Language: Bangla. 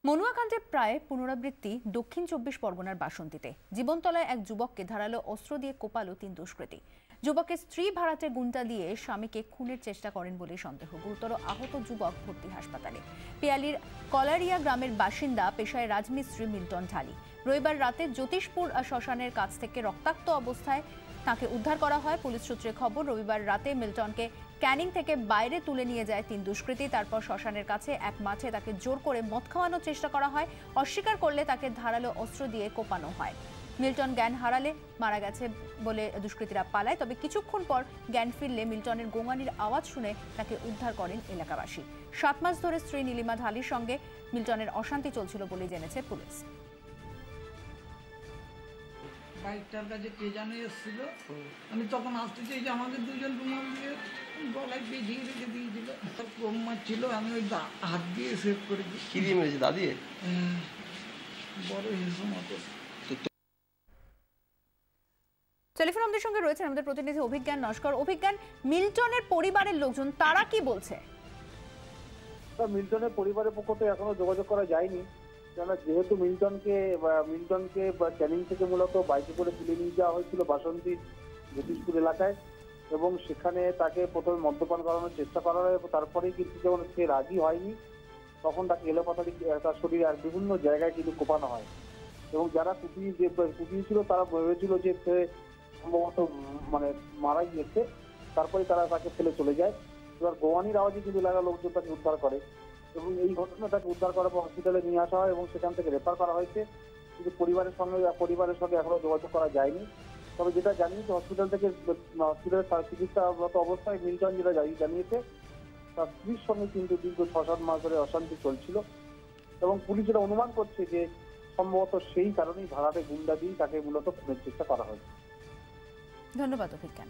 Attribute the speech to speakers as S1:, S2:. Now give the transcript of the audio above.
S1: মনুয়াকাণ্ডের প্রায় পুনরাবৃত্তি দক্ষিণ ২৪ পরগনার বাসন্তীতে। জীবনতলায় এক যুবককে ধারালো অস্ত্র দিয়ে কোপালো ৩ দুষ্কৃতী। যুবকের স্ত্রী ভাড়াটে গুন্ডা দিয়ে স্বামীকে খুনের চেষ্টা করেন বলে সন্দেহ। গুরুতর আহত যুবক ভর্তি হাসপাতালে। পিয়ালির কলারিয়া গ্রামের বাসিন্দা, পেশায় রাজমিস্ত্রি মিল্টন ঢালি। রবিবার রাতে জ্যোতিষপুর শ্মশানের কাছ থেকে রক্তাক্ত অবস্থায় তাকে উদ্ধার করা হয়। পুলিশ সূত্রে খবর, রবিবার রাতে মিল্টনকে ক্যানিং থেকে বাইরে তুলে নিয়ে যায় ৩ দুষ্কৃতী। তারপর শ্মশানের কাছে এক মাঠে তাকে জোর করে মদ খাওয়ানোর চেষ্টা করা হয়। অস্বীকার করলে তাকে ধারালো অস্ত্র দিয়ে কোপানো হয়। মিল্টন জ্ঞান হারালে মারা গেছে বলে দুষ্কৃতীরা পালায়। তবে কিছুক্ষণ পর জ্ঞান ফিরলে মিল্টনের গোঙানির আওয়াজ শুনে তাকে উদ্ধার করেন এলাকাবাসী। ৭ মাস ধরে স্ত্রী নীলিমা ঢালির সঙ্গে মিল্টনের অশান্তি চলছিল বলে জেনেছে পুলিশ।
S2: বাইকটার কাছে কে জানে এসেছিল, আমি তখন আসতে চাই যে আমাদের দুজন রুমাল দিয়ে গলায় বেঁধিয়ে রেখে দিয়েছিল। কম মারছিল, আমি ওই হাত দিয়ে সেভ করে দিই।
S3: কি দিয়ে মেরেছে? দা দিয়ে?
S2: বড় হিসেব মতো।
S1: টেলিফোন আমাদের সঙ্গে রয়েছেন আমাদের প্রতিনিধি অভিজ্ঞান নস্কর। অভিজ্ঞান, মিল্টনের পরিবারের লোকজন তারা কি বলছে?
S4: মিল্টনের পরিবারের পক্ষ থেকে এখনো যোগাযোগ করা যায়নি, কেননা যেহেতু মিল্টনকে ক্যানিং থেকে মূলত বাইকে করে তুলে নিয়ে যাওয়া হয়েছিল বাসন্তী জ্যোতিষপুর এলাকায়, এবং সেখানে তাকে প্রথমে মদ্যপান করানোর চেষ্টা করা হয়। তারপরেই কিন্তু যখন সে রাজি হয়নি, তখন তাকে এলোপাতাড়ি তার শরীরে আর বিভিন্ন জায়গায় কিন্তু কোপানো হয়। এবং যারা কুপিয়েছিল তারা ভেবেছিল যে সে সম্ভবত মারা গিয়েছে, তারপরে তারা তাকে ফেলে চলে যায়। এবার গোয়ানির আওয়াজে কিন্তু এলাকার লোকজন তাকে উদ্ধার করে, এবং এই ঘটনা তাকে উদ্ধার করার পর হসপিটালে নিয়ে আসা হয় এবং সেখান থেকে রেফার করা হয়েছে। কিন্তু পরিবারের সঙ্গে এখনো যোগাযোগ করা যায়নি। তবে যেটা জানি যে হসপিটালে চিকিৎসারত অবস্থায় মিল্টন যেটা জানিয়েছে, তার স্ত্রীর সঙ্গে কিন্তু দীর্ঘ ৬-৭ মাস ধরে অশান্তি চলছিল, এবং পুলিশ এটা অনুমান করছে যে সম্ভবত সেই কারণেই ভাড়াটে গুন্ডা দিয়ে তাকে মূলত খুনের চেষ্টা করা হয়েছে।
S1: ধন্যবাদ অভিজ্ঞান।